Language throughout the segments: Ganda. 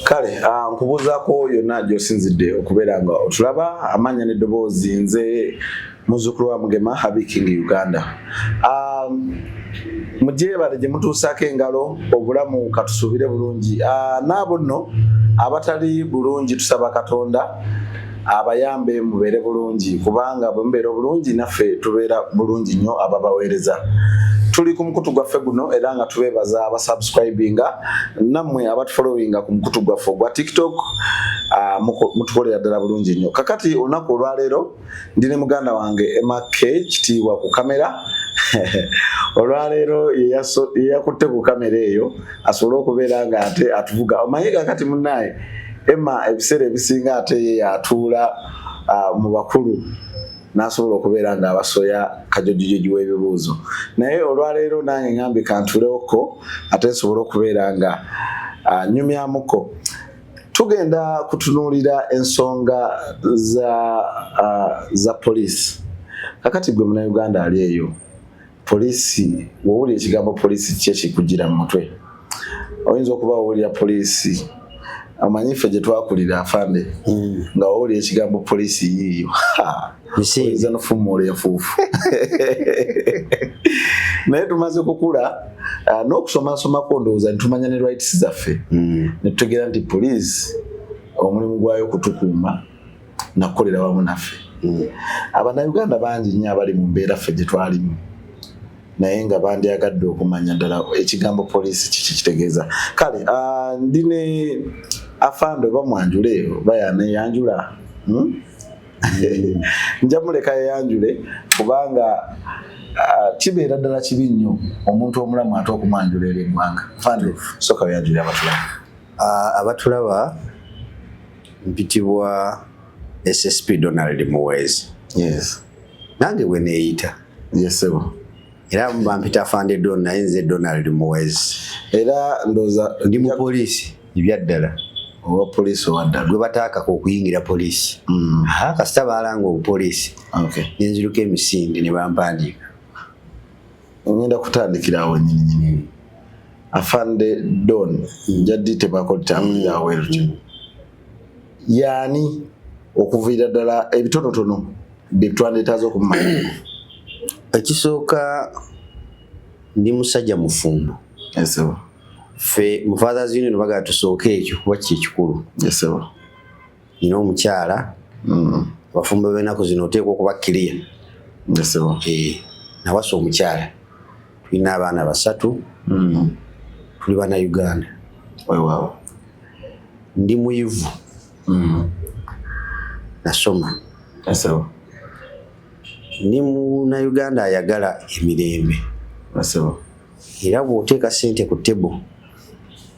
Kale nkubuzaako yonna gy'osinzidde okubeera nga otulaba. Amanya n'eddoboozi nze muzzukulu wa Mugema Habi King Uganda. Mugyebale gye mutuusaako engalo obulamu katusuubire bulungi. N'abo nno abatali bulungi tusaba Katonda abayambe mubeere bulungi, kubanga bwe mubeera bulungi naffe tubeera bulungi nnyo ababaweereza. Tuli ku mukutu gwaffe guno era nga tubeebaza abasubscribinga nammwe abatufollowinga ku mukutu gwaffe ogwa TikTok. Mutukolera ddala bulungi nnyo. Kakati olunaku olwaleero ndi ne muganda wange Emma K kitiibwa ku kamera. Olwaleero yeyakutte ku kamera eyo asobole okubeera nga ate atuvuga. Omanyi kakati munnaye Emma ebiseera ebisinga ate ye yatuula mu bakulu n'asobola okubeera nga abasoya kajojijoji w'ebibuuzo. Naye olwaleero nange ngambi kantuulewoko ate nsobole okubeera nga nyumyamuko. Tugenda kutunuulira ensonga za poliisi. Kakati gwe Munnayuganda ali eyo, poliisi, wowulira ekigambo poliisi kye kikugira mu mutwe? Oyinza okuba wowulira poliisi, amanyi ffe gye twakulira afande, nga wowulira ekigambo poliisi yiiyo. Oyinza n'ofumula enfuufu. Naye tumaze kukula n'okusomasomako ndowooza ne tumanya ne rights zaffe, ne tutegeera nti poliisi omulimu gwayo kutukuuma na kukolera wamu naffe. Abannayuganda bangi nnyo abali mu mbeera ffe gye twalimu, naye nga bandyagadde okumanya ddala ekigambo poliisi kiki kitegeeza. Kale ndi ne afande oba mwanjule eyo bayaneyanjula, nja muleka yeyanjule kubanga kibeera ddala kibi nnyo omuntu omulamu ate okumwanjula eri eggwanga. Afande sooka weyanjule abatulaba. Abatulaba mpitibwa SSP Donald Muwezi. Yes. Nange bwe neeyita. Yes sebo. Era bampita afande Don naye nze Donald Muwezi. Era ndooza ndi mu poliisi ebyaddala. Owa poliisi owaddala. Gwe bataakako okuyingira poliisi. Kasita baalanga obupoliisi. Okay. Nenziruka emisinde ne bampandiika. Ngenda kutandikira awo nnyini. Afande Don jadi tebako litambulira aweeru kino. Yaani okuviira ddala ebitonotono bye twandeetaaza okumanya? Ekisooka ndi musajja mufumbo. Yes sir. Ffe mu Fathers Union bagaa tusooke ekyo kuba kikulu. Yes sir. Nina omukyala. Abafumbo b'ennaku zino oteekwa okuba clear. Yes sir. Nawasa omukyala. Tulina abaana 3. Tuli Bannayuganda. Wow. Ndi muyivu. Nasoma. Yes sir. Ndi Munnayuganda ayagala emirembe. Yes sir. Era bw'oteeka ssente ku tebo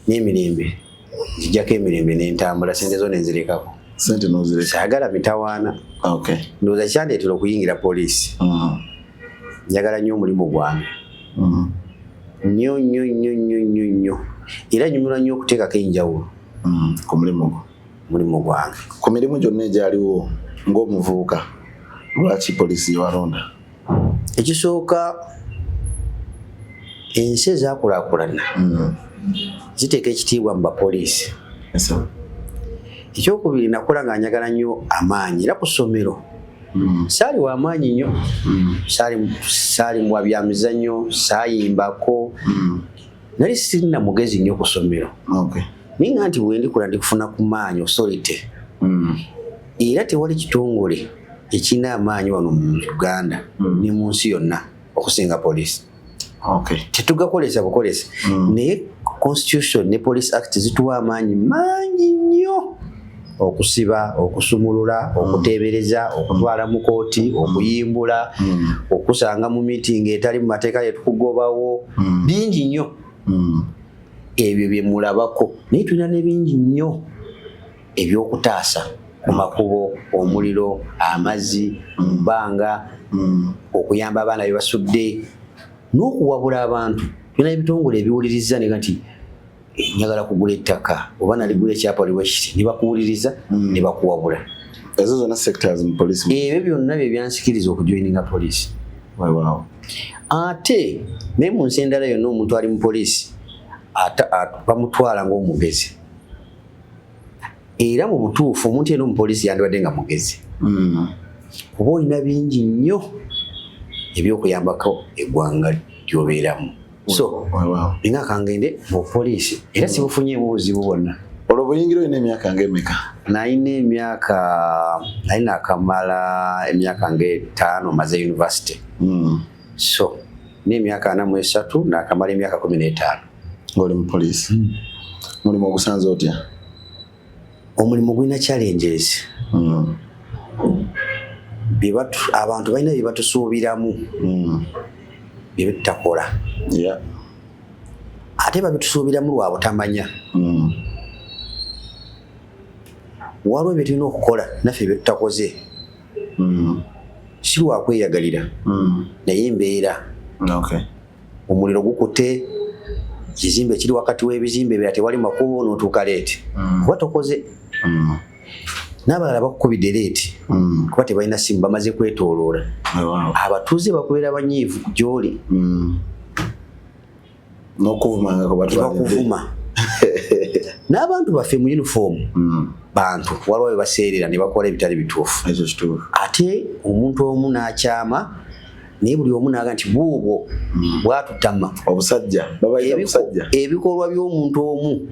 n'emirembe, zijjako emirembe n'entambula, ssente zo nenzirekako. Ssente n'ozireka. Saagala mitawaana. Okay. Ndowooza kyandeetera okuyingira poliisi. Njagala nnyo omulimu gwange. Nnyo. Era nyumirwa nnyo okuteekako enjawulo. Ku mulimu gwange. Ku mirimu gyonna egyaliwo ng'omuvubuka, lwaki poliisi yewalonda? Ekisooka, ensi ezaakulaakulana ziteeka ekitiibwa mu bapoliisi. Ekyokubiri nakola nga njagala nnyo amaanyi, era ku ssomero saali wa maanyi nnyo. Saali mu byamizannyo, saayimbako, nali sirina mugezi nnyo ku ssomero. Naye nga nti bwe ndikula ndikufuna ku maanyi osolite. Era tewali kitongole ekirina amaanyi wano mu Uganda ne mu nsi yonna okusinga poliisi. Tetugakolesa bukolesa. Naye Constitution ne Police Act zituwa amaanyi mangi nnyo okusiba, okusumulula, okuteebereza, okutwala mu kooti, okuyimbula, okusanga mu meeting etali mu mateeka yetukugobawo, bingi nnyo. Ebyo bye mulabako. Naye tulina ne bingi nnyo ebyokutaasa ku makubo, omuliro, amazzi, bbanga, okuyamba abaana be basudde, n'okuwabula abantu. Tulina ebitongole ebiwuliriza ne nti njagala kugula ettaka oba naligula ekyapa waliwo ekiti, ne bakuwuliriza ne bakuwabula. Ezo zonna sectors mu poliisi. Ebyo byonna bye byansikiriza okujoininga poliisi. Ate naye mu nsi endala yonna omuntu ali mu poliisi bamutwala ng'omugezi. era mu butuufu omuntu yenna omupoliisi yandibadde nga mugezi kuba olina bingi nnyo ebyokuyambako eggwanga lyobeeramu so ninga kangende mu poliisi era sibufunyeemu buzibu bwonna. Olwo buyingiro olina emyaka ng'emeka? Nalina akamala emyaka nga5 maze university. So n'emyaka 43 n'akamala emyaka 15 ng'oli mu poliisi. Mulimu ogusanze otya? Omulimu gulina challenges. Abantu balina bye batusuubiramu bye tutakola. Ate babitusuubiramu lwa butamanya. Waliwo bye tulina okukola naffe bye tutakoze. Si lwa kweyagalira naye embeera. Omuliro gukutte ekizimbe kiri wakati w'ebizimbe ebirala tewali makubo n'otuuka leeti kuba tokoze. N'abalala bakukubidde leeti kuba tebalina simu bamaze kwetooloola. Abatuuze bakubeera banyiivu gy'oli n'okuvumangako bakuvuma. N'abantu baffe mu uniform bantu waliwo baseerera ne bakola ebitali bituufu. Ate omuntu omu n'akyama naye buli omu n'aga nti buubwo bwatutama obusajja babayita obusajja ebikolwa by'omuntu omu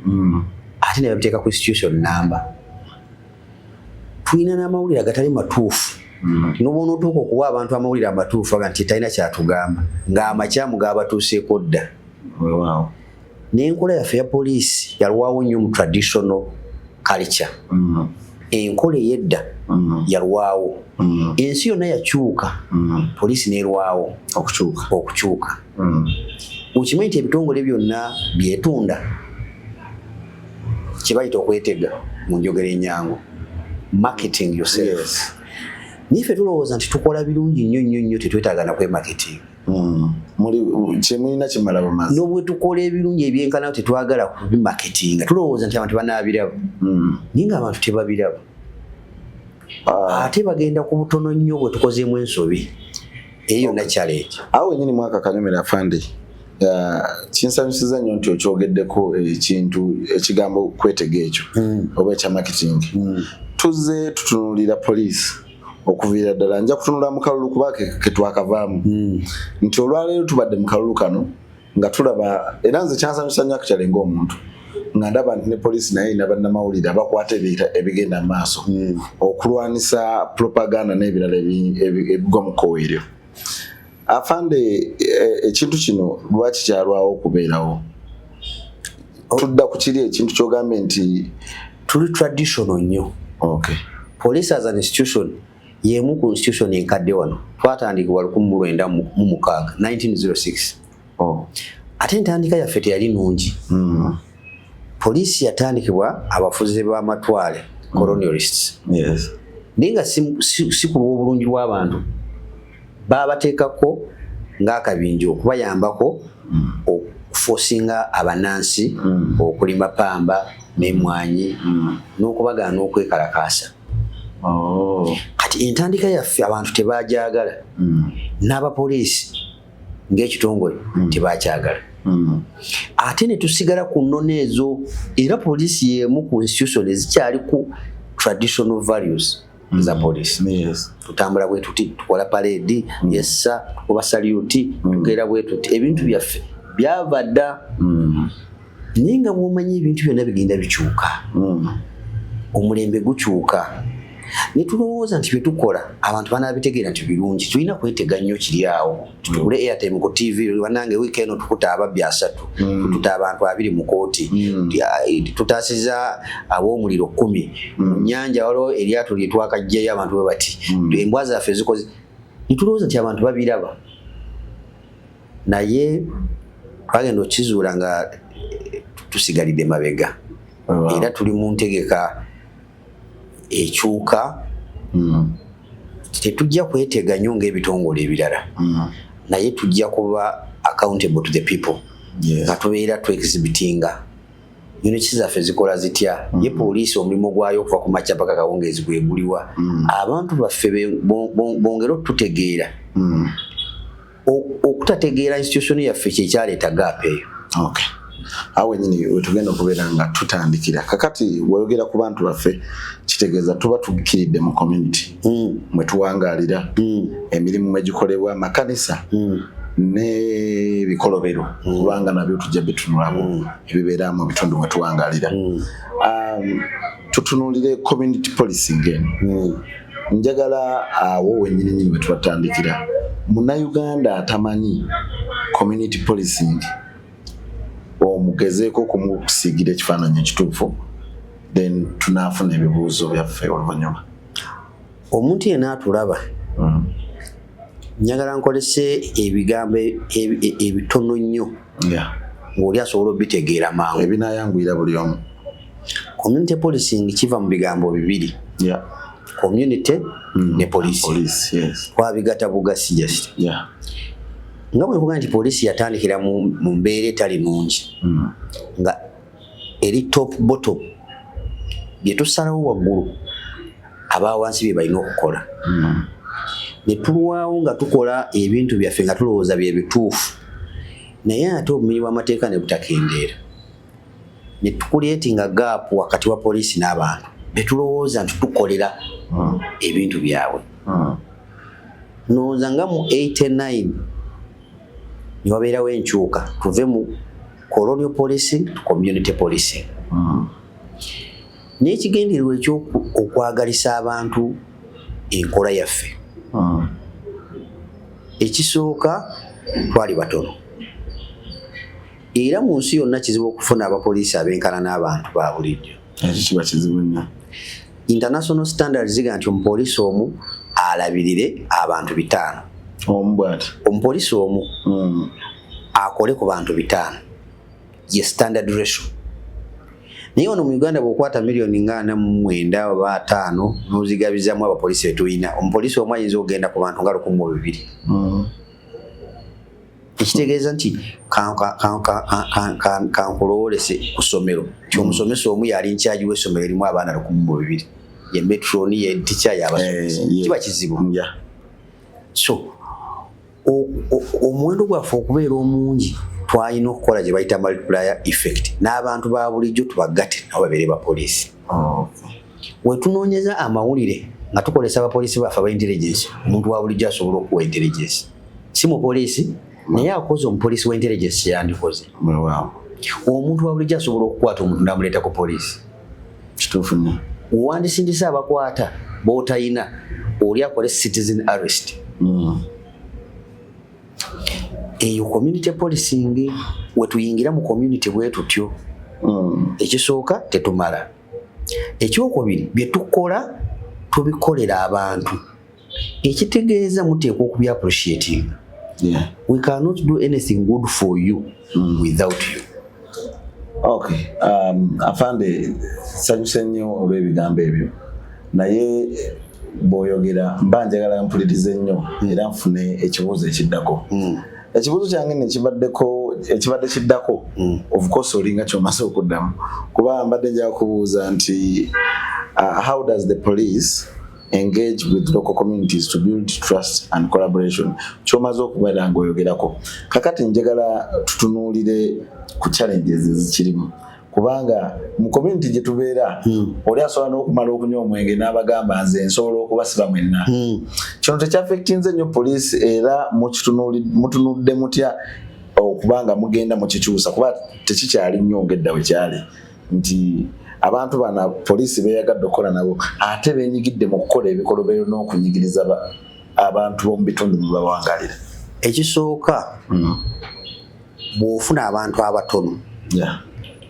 ate ne babiteeka ku institution number. Tulina n'amawulire agatali matuufu n'obona otuuka okuwa abantu amawulire amatuufu aga nti talina kyatugamba ng'amakyamu g'abatuuseeko dda. N'enkola yaffe ya poliisi yalwawo nnyo mu traditional culture. Enkola ey'edda yalwawo. Ensi yonna yakyuka poliisi n'erwawo okukyuka. Okimanyi nti ebitongole byonna byetunda kye bayita okwetega mu njogera ennyangu marketing yourself. Niffe tulowooza nti tukola birungi nnyo tetwetaaga na kwemarketing. Kyemulina kimala bumazi n'obwe tukola ebirungi ebyenkanawo tetwagala kubimarketinga tulowooza nti abantu banaabiraba naye ng'abantu tebabiraba. Ate bagenda ku butono nnyo bwe tukozeemu ensobi eyo yonna challenge. Awo wenyini mwaka Kanyomera Afande kinsanyusiza nnyo nti okyogeddeko ekintu ekigambo kwetega ekyo oba ekya marketing. Tuzze tutunulira poliisi okuviira ddala nja kutunula mu kalulu kuba ke twakavaamu nti olwaleero tubadde mu kalulu kano nga tulaba era nze kyansanyusa nnyo akukyale ng'omuntu nga ndaba nti ne poliisi naye ina bannamawulire abakwata ebigenda mu maaso okulwanisa propaganda n'ebirala ebigwa mu kkoweeryo. Afande ekintu kino lwaki kyalwawo okubeerawo? Tudda ku kiri ekintu ky'ogambe nti tuli traditional nnyo. Police as an institution yemu ku institution enkadde wano twatandikibwa 1996 1906. Ate entandika yaffe teyali nungi. Poliisi yatandikibwa abafuzi b'amatwale colonialists. Ninga si ku lw'obulungi lw'abantu baabateekako ng'akabinja okubayambako okufosinga abanansi okulima pamba n'emmwanyi n'okubagaana okwekalakaasa. Kati entandika yaffe abantu tebagyagala n'abapoliisi ng'ekitongole tebakyagala. Ate ne tusigala ku nnono ezo era poliisi y'emu ku institution ezikyali ku traditional values za poliisi. Tutambula bwe tuti tukola parade yessa tukuba saluti tugera bwe tuti ebintu byaffe byava dda. Naye nga bw'omanyi ebintu byonna bigenda bikyuka omulembe gukyuka ne tulowooza nti bye tukola abantu banaabitegeera nti birungi tulina kwetega nnyo kiri awo tutugule airtime ku TV banange weekend tukuta ababbi 3 tututa abantu 2 mu kooti tutaasiza ab'omuliro 10 mu nnyanja waliwo eryato lye twakajjayo abantu bwe bati embwa zaffe zikoze ne tulowooza nti abantu babiraba naye twagenda okukizuula nga tusigalidde mabega era tuli mu ntegeka ekyuka tetujja kwetega nnyo ng'ebitongole ebirala naye tujja kuba accountable to the people nga tubeera tu-exhibitinga units zaffe zikola zitya ye poliisi omulimu gwayo okuva ku makya paka kawungeezi gweguliwa abantu baffe bongera okututegeera okutategeera institution yaffe kyekyaleeta gap eyo awe nyini wetugenda okubeera nga tutandikira kakati wayogera ku bantu baffe kitegeeza tuba tukiridde mu community mwe tuwangalira emirimu mwe gikolebwa makanisa n'ebikolobero kubanga nabyo tujja bitunulabo ebibeera mu bitundu mwe tuwangalira tutunulire community policing eno njagala awo wenyini nyini bwe tubatandikira Munnayuganda atamanyi community policing omugezeeko kumusigira ekifaananyi ekituufu then tunaafuna ebibuuzo byaffe oluvannyuma omuntu yenna atulaba njagala nkolese ebigambo ebitono nnyo ng'oli asobola obitegeera mangu ebinaayanguyira buli omu community policing kiva mu bigambo bibiri community ne police twabigata bugasi just nga bwe kuga nti poliisi yatandikira mu mbeera etali nungi nga eri top bottom bye tusalawo waggulu abawansi bye balina okukola ne tulwawo nga tukola ebintu byaffe nga tulowooza bye bituufu naye ate obumenyi bw'amateeka ne butakendeera ne tukuleetinga gaapu wakati wa poliisi n'abantu be tulowooza nti tukolera ebintu byabwe ndowooza nga mu 89 ne wabeerawo enkyuka tuve mu colonial policing to community policing n'ekigendererwa ekyokwagalisa abantu enkola yaffe ekisooka twali batono era mu nsi yonna kizibu okufuna abapoliisi abenkana n'abantu ba bulijjo kiba kizibu nnyo international standards ziga nti omupoliisi omu alabirire abantu 5 omupoliisi omu akole ku bantu 5 ye standard ratio naye ono mu Uganda bw'okwata miliyoni nga 49 oba 5 n'ozigabizamu abapoliisi betulina omupoliisi omu ayinza okugenda ku bantu nga 12 ekitegeeza nti kankulowoolese ku ssomero nti omusomesa omu yali nkyagi w'essomero erimu abaana 12 ye metroni ye tica y'abasomesa kiba kizibu so omuwendo gwaffe okubeera omungi twalina okukola gye bayita multiplier effect n'abantu ba bulijjo tubagatte nabo babeere bapoliisi wetunoonyeza amawulire nga tukolesa abapoliisi baffe aba intelligence omuntu wa bulijjo asobola okuwa intelligence si mupoliisi naye akoze omupoliisi w'intelligence yandikoze omuntu wa bulijjo asobola okukwata omuntu n'amuleeta ku poliisi kituufu nnyo wandisindisa abakwata b'otayina oli akole citizen arrest eyo community policing wetuyingira mu community bwe tutyo ekisooka tetumala ekyokubiri bye tukola tubikolera abantu ekitegeeza muteekwa okubya appreciating we cannot do anything good for you without you okay afande sanyuse nnyo olw'ebigambo ebyo naye bw'oyogera mba njagala mpulirize nnyo era nfune ekibuuzo ekiddako ekibuuzo kyange ekibadde kiddako of course olinga kyomaze okuddamu kuba mbadde njagala kubuuza nti how does the police engage with local communities to build trust and collaboration kyomaze okubeera ng'oyogerako kakati njagala tutunuulire ku challenges ezikirimu kubanga mu community gye tubeera oli asobola n'okumala okunywa omwenge n'abagamba nze nsobola okubasiba mwenna kino tekyaffectinze nnyo poliisi era mutunudde mutya okubanga mugenda mukikyusa kuba tekikyali nnyo ng'edda bwe kyali nti abantu bana poliisi beeyagadde okukola nabo ate beenyigidde mu kukola ebikolobero n'okunyigiriza abantu b'omu bitundu mwe bawangalira ekisooka bw'ofuna abantu abatono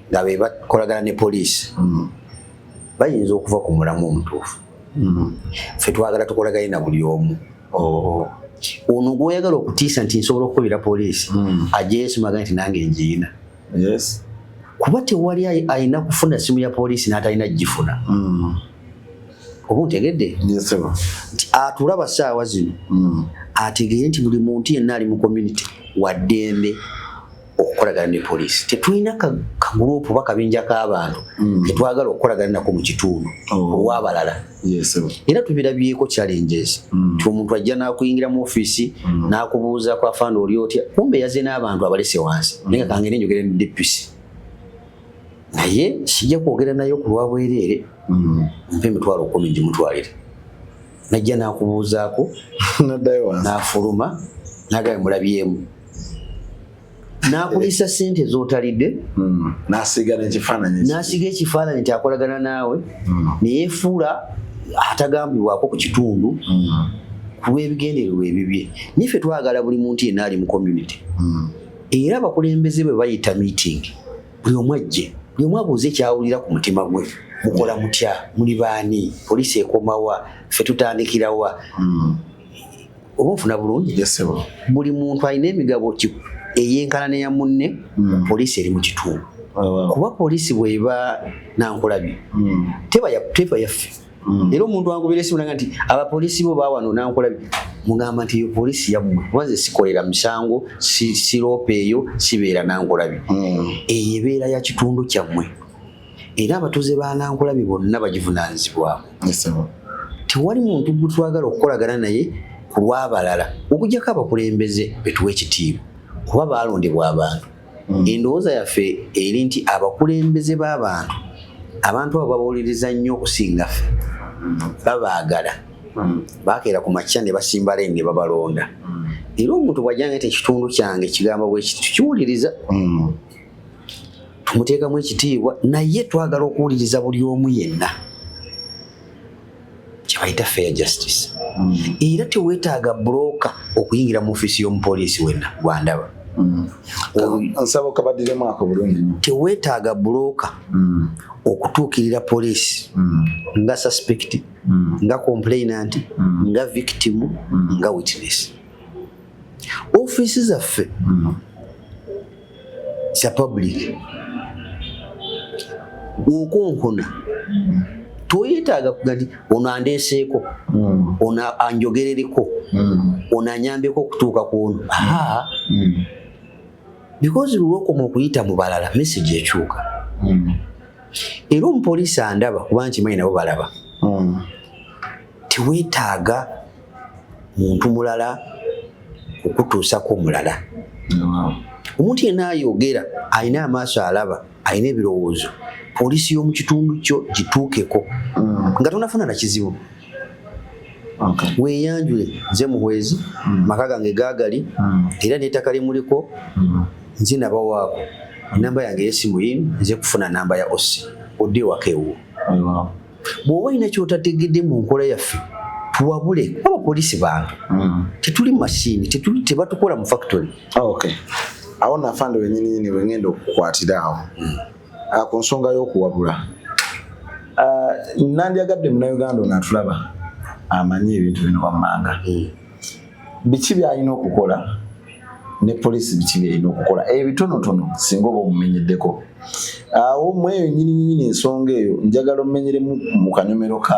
nga be bakolagana ne poliisi bayinza okuva ku mulamu omutuufu ffe twagala tukolagane na buli omu ono gw'oyagala okutiisa nti nsobola okukubira poliisi ajja yeesimagana nti nange ngiina kuba tewali ayina kufuna simu ya poliisi n'atalina gifuna oba ntegedde nti atulaba ssaawa zino ategeere nti buli muntu yenna ali mu community waddembe okukolagana ne poliisi tetulina kagurupu oba kabinja k'abantu ketwagala okukolagana nako mu kitundu olw'abalala era tubirabyeko challenges ti omuntu ajja n'akuyingira mu ofiisi n'akubuuza ku afanda oli otya kumbe yaze n'abantu abalese wansi naye nga kangende njogere ne deputy naye sijja kwogera nayo ku lwa bwereere mpe emitwalo 10 gimutwalire najja n'akubuuzaako n'afuluma n'agamba mulabyemu n'akulisa ssente z'otalidde n'asiga ekifaananyi nti akolagana naawe neyeefuula atagambibwako ku kitundu ku lw'ebigendererwa ebibye. Niffe twagala buli muntu yenna ali mu community era abakulembeze bwe bayita meeting buli omu ajje buli omu abuuze ekyawulira ku mutima gwe. Mukola mutya, muli baani, poliisi ekomawa, ffe tutandikirawa. Oba nfuna bulungi? Buli muntu alina emigabo eyenkana neya munne, poliisi eri mu kitundu. Kuba poliisi bw'eba Nankulabi teba yaffe. Era omuntu wangubira esimu nanga nti abapoliisi bo baawano Nankulabi, mugamba nti yo poliisi yammwe kubanze sikolera misango siroopa eyo sibeera Nankulabi. Eyo ebeera ya kitundu kyammwe era abatuuze ba Nankulabi bonna bagivunaanyizibwako. Tewali muntu gwe twagala okukolagana naye ku lw'abalala okugyako abakulembeze betuwa ekitiibwa kuba baalondebwa abantu. Endowooza yaffe eri nti abakulembeze b'abantu abantu abo babawuliriza nnyo okusinga ffe babaagala bakeera ku makya ne basimba layini ne babalonda. Era omuntu bw'ajjanga nti ekitundu kyange kigamba bwe kiti tukiwuliriza tumuteekamu ekitiibwa naye twagala okuwuliriza buli omu yenna kyebayita fair justice. Era teweetaaga bulooka okuyingira mu ofiisi y'omupoliisi wenna gwandaba. Nsaba okabaddiramu ako bulungi. Teweetaaga bulooka okutuukirira poliisi nga suspect, nga complainant, nga victim, nga witness. Ofiisi zaffe za public okonkona toyetaaga kuga nti ono andeeseeko ono anjogerereko ono anyambeko okutuuka ku ono. Because lulwokoma okuyita mu balala message ekyuka. Era omupoliisi andaba kuba nkimanyi nabo balaba. Teweetaaga muntu mulala okutuusako omulala. Omuntu yenna ayogera alina amaaso alaba alina ebirowoozo poliisi y'omu kitundu kyo gituukeko nga tonafuna na kizibu. Weeyanjule nze muhwezi maka gange gaagali era n'ettaka limuliko nze nabawaako namba yange y'essimu yinu nze kufuna namba ya OSI odde ewaka ewo. Bw'oba olina ky'otategedde mu nkola yaffe tuwabule kuba abapoliisi bantu tetuli mashini tebatukola mu factory. Awo nafande wenyini wengenda okukwatira awo ku nsonga y'okuwabula. Nandyagadde Munnayuganda ono atulaba amanyi ebintu bino wammanga. Biki by'alina okukola ne poliisi biki by'alina okukola ebitonotono singa oba omumenyeddeko. Awo mweyo nnyini ensonga eyo njagala omumenyeremu mu kanyomero ka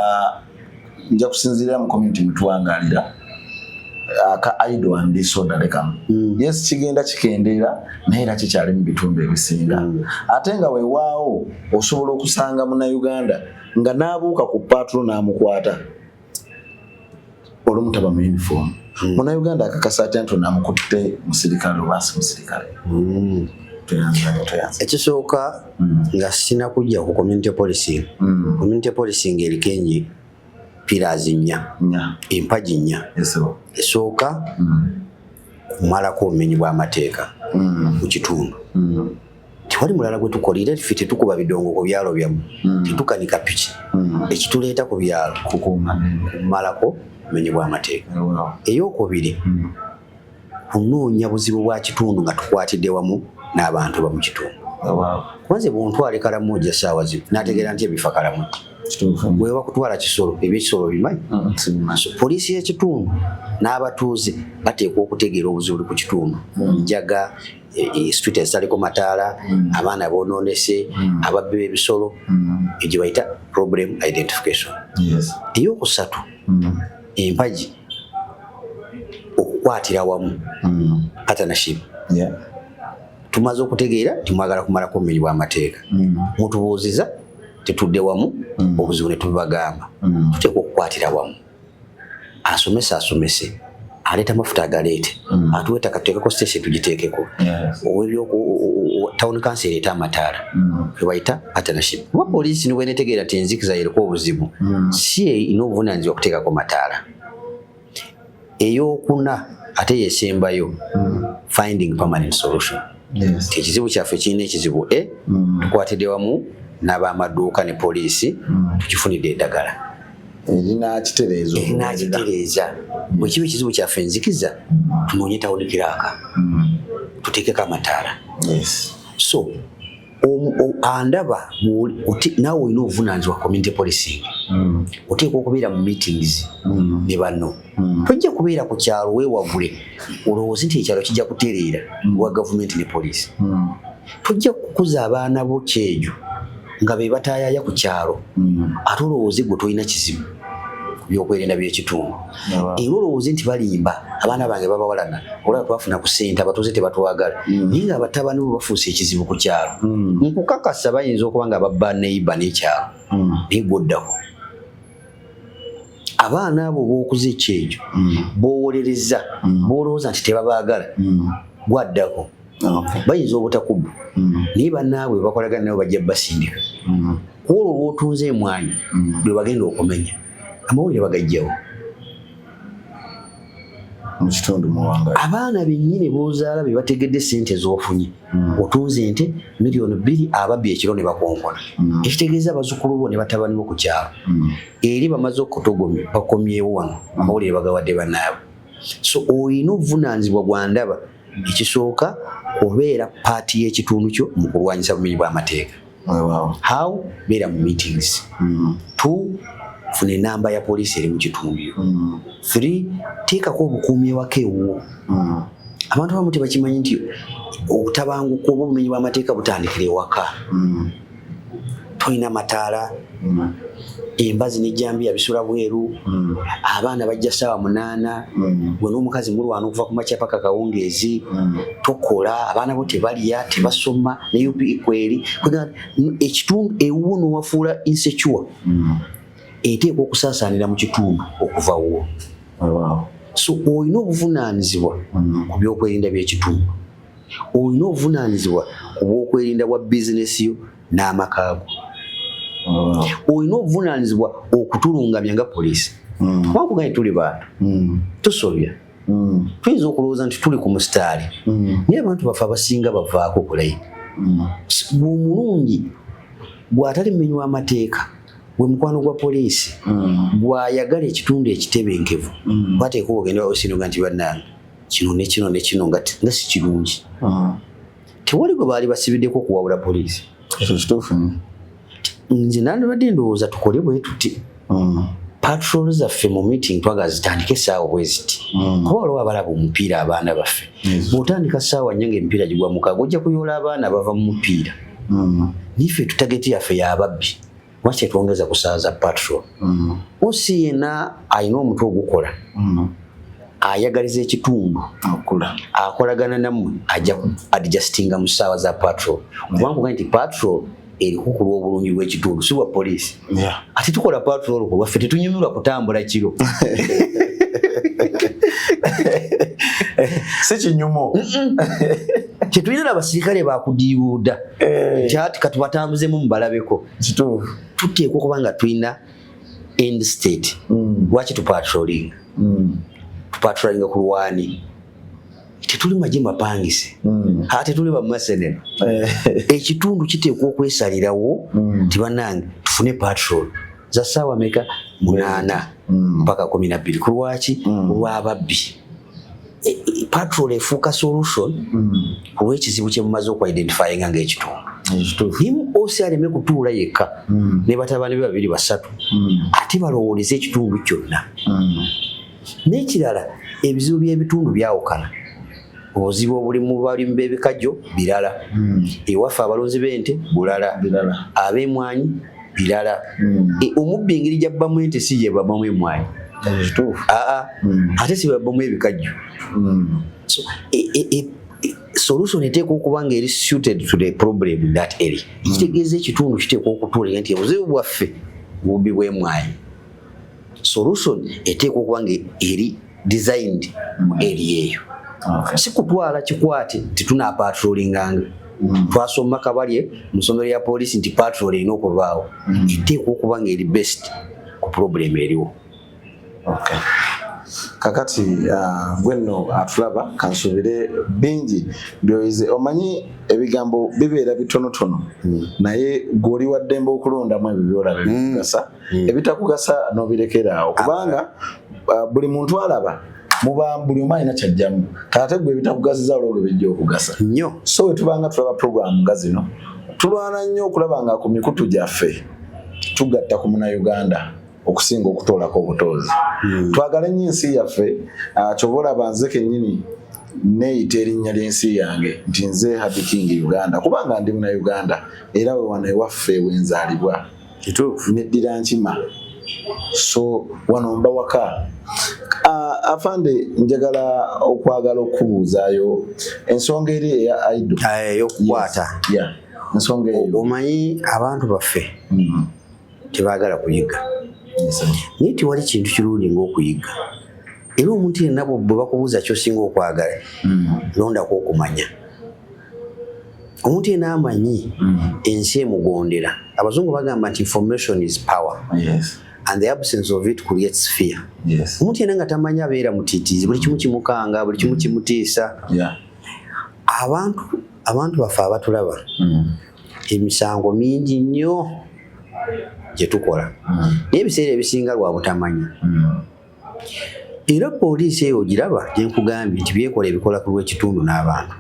nja kusinziirira mu community mutwangaalira aka idle and disorder lekamu. Yes, kigenda kikendeera naye era kikyali mu bitundu ebisinga. Ate nga weewaawo osobola okusanga Munnayuganda nga n'abuuka ku patrol n'amukwata olw'omutaba mu uniform. Munnayuganda akakasa atya nti onaamukutte musirikale oba si musirikale. Ekisooka nga sina kujja ku community policing. Community policing eriko pillars 4, empagi 4. Esooka kumalako obumenyi bw'amateeka mu kitundu. Tewali mulala gwe tukolera ffe tetukuba bidongo ku byalo byamu tetukanika piki ekituleeta ku byalo kumalako obumenyi bw'amateeka. Eyokubiri kunoonya buzibu bwa kitundu nga tukwatidde wamu n'abantu ba mu kitundu. Kwanze bw'ontwala Karamoja ssaawa zino n'ategeera nti ebifa Karamoja bweba kutwala kisolo ebyekisolo bimanyi. Poliisi y'ekitundu n'abatuuze bateekwa okutegeera obuzibu buli ku kitundu. Njaga street ezitaliko mataala, abaana boonoonese, ababbi b'ebisolo, egyo bayita problem identification. Eyokusatu empagi okukwatira wamu partnership. Tumaze okutegeera timwagala kumalako obumenyi bw'amateeka. Mutubuuziza tetudde wamu obuzibu ne tubagamba tuteekwa okukwatira wamu. Asomese aleeta amafuta agaleete atuwa ettaka tuteekeko station tugiteekeko town council eta amataala ebayita partnership kuba poliisi niwe netegeera ti enzikiza yeriko obuzibu si ina obuvunaanyizibwa okuteekako mataala. Eyokuna ate yesembayo finding permanent solution. Ekizibu kyaffe kirina ekizibu tukwatidde wamu n'abamaduuka ne poliisi tukifunidde eddagala erinakitereeza bwe kiba ekizibu kyaffe enzikiza tunoonye tawulikiraaka tuteekeko amataala. So andaba naawe olina obuvunaanyizibwa community policing oteeka okubeera mu meetings ne banno tojja kubeera ku kyalo weewagule olowooza nti ekyalo kijja kutereera wa gavumenti ne poliisi. Tojja kukuza abaana bo kyejo nga be bataayaya ku kyalo ate olowooze gwe tolina kizibu byokwerinda by'ekitundu era olowooze nti balimba abaana bange babawalana olaba twafuna ku ssente abatuuze tebatwagala naye nga abatabani bo bafuuse ekizibu ku kyalo. Nkukakasa bayinza okuba nga babba neiba n'ekyalo naye gwoddako abaana abo b'okuza ekyejo b'owolereza b'olowooza nti tebabaagala gwaddako bayinza obutakubba naye bannaabwe bakolagana nabo bajja basindika olwo lw'otunze emwanyi bwe bagenda okumenya amawulire bagajjawo mu kitundu muwanga. Abaana bennyini b'ozaala be bategedde ssente z'ofunye otunze ente miliyoni 2 ababbi ekiro ne bakonkona ekitegeeza abazzukulu bo ne batabani bo ku kyalo eri bamaze okutogomya bakomyewo wano amawulire bagawadde bannaabwe. So olina obuvunaanyizibwa bwa ndaba ekisooka obeera paati y'ekitundu kyo mu kulwanyisa bumenyi bw'amateeka. How? Beera mu meetings. 2 funa enamba ya poliisi eri mu kitundu. 3 teekako obukuumi ewaka ewuwo. Abantu abamu tebakimanyi nti obutabanguko oba obumenyi bw'amateeka butandikira ewaka. Tolina mataala embazi n'ejjambiya bisula bweru abaana bajja ssaawa 8 gwe n'omukazi mulwana okuva ku makya paka kawungeezi tokola abaana bo tebalya tebasoma ne UP kweri ekitundu ewuwo n'owafuula insecure eteekwa okusaasaanira mu kitundu okuva wo. So olina obuvunaanyizibwa ku byokwerinda by'ekitundu olina obuvunaanyizibwa ku bw'okwerinda bwa bizinesi yo n'amakaago. Olina obuvunaanyizibwa okutulungamya nga poliisi kubanga tuli bantu tusobya tuyinza okulowooza nti tuli ku musitaali naye abantu baffe abasinga bavaako bulayi. Omulungi bw'atali mumenyi w'amateeka gwe mukwano gwa poliisi bw'ayagala ekitundu ekitebenkevu bwateeka ogenda osinoga nti bannange kino ne kino ne kino nga si kirungi tewali gwe baali basibiddeko okuwabula poliisi. Nze nandibadde ndowooza tukole bwe tuti patrol zaffe mu meeting twagala zitandike essaawa bwe ziti kuba waliwo abalaba omupiira abaana baffe bw'otandika ssaawa nnyo ng'emipiira gigwa mukaaga ojja kuyoola abaana bava mu mupiira niffe tutageti yaffe y'ababbi lwaki twongeza ku ssaawa za patrol. Osi yenna alina omutwe ogukola ayagaliza ekitundu akolagana nammwe ajja adjustinga mu ssaawa za patrol kubanga nti patrol eriko ku lw'obulungi bw'ekitundu si bwa poliisi. Ate tukola patrol ku lwaffe tetunyumirwa kutambula kiro si kinyumo tetulina n'abasirikale bakudiibuuda nti katubatambuzemu mubalabeko tuteekwa okuba nga tulina end state. Lwaki tupatrolinga tupatrolinga ku lwani tetuli magye mapangise ate tuli bamasenero ekitundu kiteekwa okwesalirawo nti bannange tufune patrol za ssaawa meka 8 mpaka 12 ku lwaki olw'ababbi. Patrol efuuka solution ku lw'ekizibu kye mumaze okwidentifyinga ng'ekitundu. Himu osi aleme kutuula yekka ne batabani be 2 3 ate balowooleza ekitundu kyonna. N'ekirala ebizibu by'ebitundu byawukana. Obuzibu obuli mu balimu b'ebikajjo birala ewaffe abalunzi b'ente bulala ab'emwanyi birala omubbi engeri gy'abbamu ente si gye babbamu emwanyi ate si babbamu ebikajjo. So solution eteekwa okuba nga eri suited to the problem in that area. Ekitegeeza ekitundu kiteekwa okutuulira nti obuzibu bwaffe bubbi bw'emwanyi. Solution eteekwa okuba nga eri designed mu area eyo. Si kutwala kikwate titunaapatrolinganga twasoma kabalye mu ssomero lya poliisi nti patrol erina okubaawo eteekwa okuba nga eri best ku problem eriwo. Kakati gwenno atulaba kansubire bingi byoyize omanyi ebigambo bibeera bitonotono naye gwoli waddembe okulondamu ebyo byolaba ebikugasa ebitakugasa nobirekeraawo kubanga buli muntu alaba muba buli omu alina kyajjamu taate gwe ebitakugasiza olwo bijja okugasa nnyo. So wetubanga tulaba program nga zino tulwana nnyo okulaba nga ku mikutu gyaffe tugatta ku Munnayuganda okusinga okutoolako obutoozi. Twagala nnyo ensi yaffe kyova olaba nze kennyini neeyita erinnya ly'ensi yange nti nze Happy King Uganda kubanga ndi Munnayuganda era we wano ewaffe wenzaalibwa neddira nkima so wano mba waka. Afande njagala okwagala okubuuzaayo ensonga eri eya idol ey'okukwata. Ensonga eyo omanyi abantu baffe tebaagala kuyiga naye tiwali kintu kirungi ng'okuyiga era omuntu yenna bwe bakubuuza ky'osinga okwagala londako okumanya. Omuntu yenna amanyi ensi emugondera. Abazungu bagamba nti information is power. And the absence of it creates fear. Omuntu yenna nga tamanyi abeera mutiitiizi buli kimu kimukanga buli kimu kimutiisa. Abantu baffe abatulaba emisango mingi nnyo gye tukola naye ebiseera ebisinga lwa butamanya. Era poliisi eyo ogiraba gye nkugambye nti byekola ebikola ku lw'ekitundu n'abantu.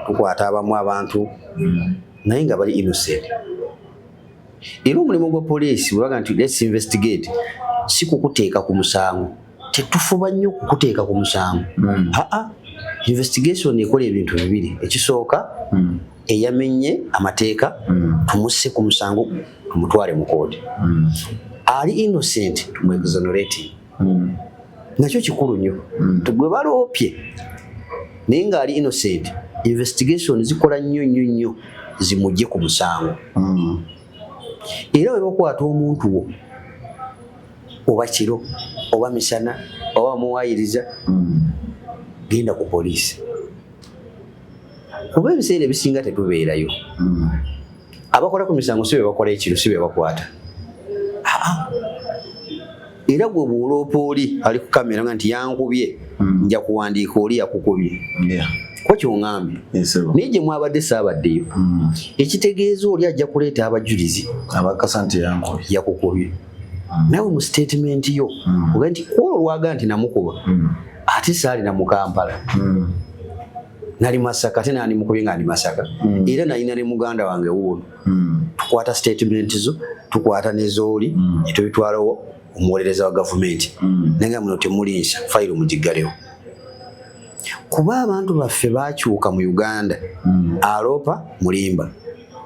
Tukwata abamu abantu naye nga bali innocent. Era omulimu gwa poliisi bwe baga nti let's investigate si kukuteeka ku musango. Tetufuba nnyo kukuteeka ku musango. Investigation ekola ebintu bibiri. Ekisooka eyamenye amateeka tumusse ku musango tumutwale mu kooti. Ali innocent tumwexonerating. Nakyo kikulu nnyo. Gwe baloopye naye ng'ali innocent investigation zikola nnyo zimugye ku musango. Era bwe bakwata omuntu wo oba kiro oba misana oba muwayiriza genda ku poliisi kuba ebiseera ebisinga tetubeerayo. Abakola ku misango si be bakola ekiro si be bakwata. Era gwe bw'oloopa oli ali ku kamera nga nti yankubye nja kuwandiika oli yakukubye ko kyongambye naye gye mwabadde saabaddeyo ekitegeeza oli ajja kuleeta abajulizi abakasa nti yakukubye nawe mu statement yo oga nti olwo lwaga nti namukuba ate saalina mu Kampala nali Masaka ate nandi mukubye nga ndi Masaka era nalina ne muganda wange wuuno tukwata statement zo tukwata nezooli etubitwalawo omuwolereza wa gavumenti nenga muno temulinsa fayiro mugigalewo kuba abantu baffe bakyuka mu Uganda. Aloopa mulimba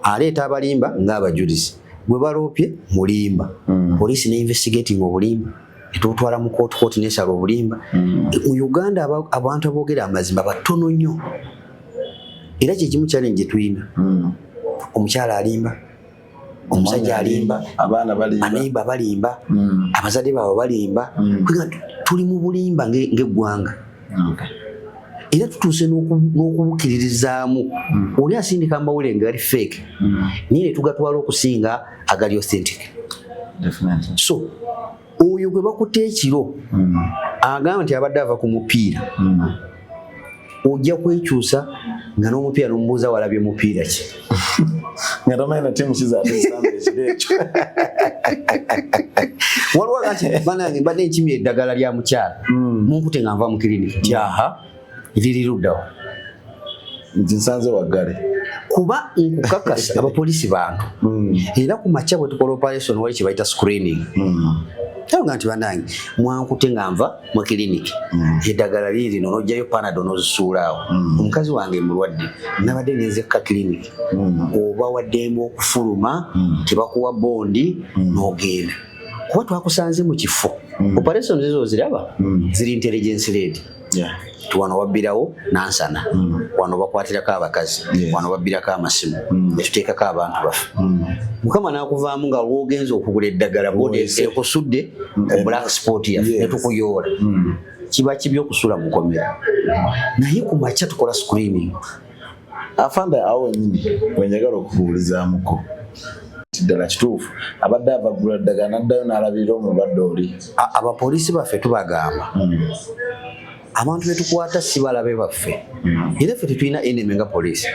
aleeta abalimba ng'abajulizi bwe baloopye mulimba poliisi ne investigating obulimba etutwala mu kooti nesala obulimba. Mu Uganda abantu aboogera amazima batono nnyo era kyekimu challenge gye tulina. Omukyala alimba omusajja alimba anemba balimba abazadde baabwe balimba tuli mu bulimba ng'eggwanga. Era tutuuse n'okubukiririzaamu oli asindika amawulire nga gali fake naye tugatwala okusinga agali authentic. So oyo gwe bakutte ekiro agamba nti abadde ava ku mupiira ojja kwekyusa nga n'omupiira n'omubuuza walabye mupiira ki nga tamanyi na tiimu kizaatesamba ekiro ekyo. Waliwo agati banange mbadde nkimye eddagala lya mukyala munkute nga nva mu kiriniki tyaha liriruddawo nti nsanze waggale kuba nkukakasa abapoliisi bantu era ku makya bwe tukola operation wali kye bayita screening nga nti banange mwankute nga nva mu kiriniki eddagala liri lino n'ojjayo panado n'ozisuulaawo omukazi wange mulwadde nabadde ngenzekka kiriniki oba waddembe okufuluma tebakuwa bondi n'ogenda kuba twakusanze mu kifo operation ezo ziraba ziri intelligence led. Wano wabbirawo nansana wano bakwatirako abakazi wano babbirako amasimu netuteekako abantu baffe mukama n'akuvaamu nga lwogenza okugula eddagala bodi ekusudde black sport yaffe netukuyoola kiba kibi okusula mukomera naye ku makya tukola screening afanda awo nyini wenjagala okubuulizaamuko ddala kituufu abadde avagula ddagala naddayo n'alabirira omulwadde oli. Abapoliisi baffe tubagamba abantu betukwata si balabe baffe era ffe tetulina enemy nga poliisi.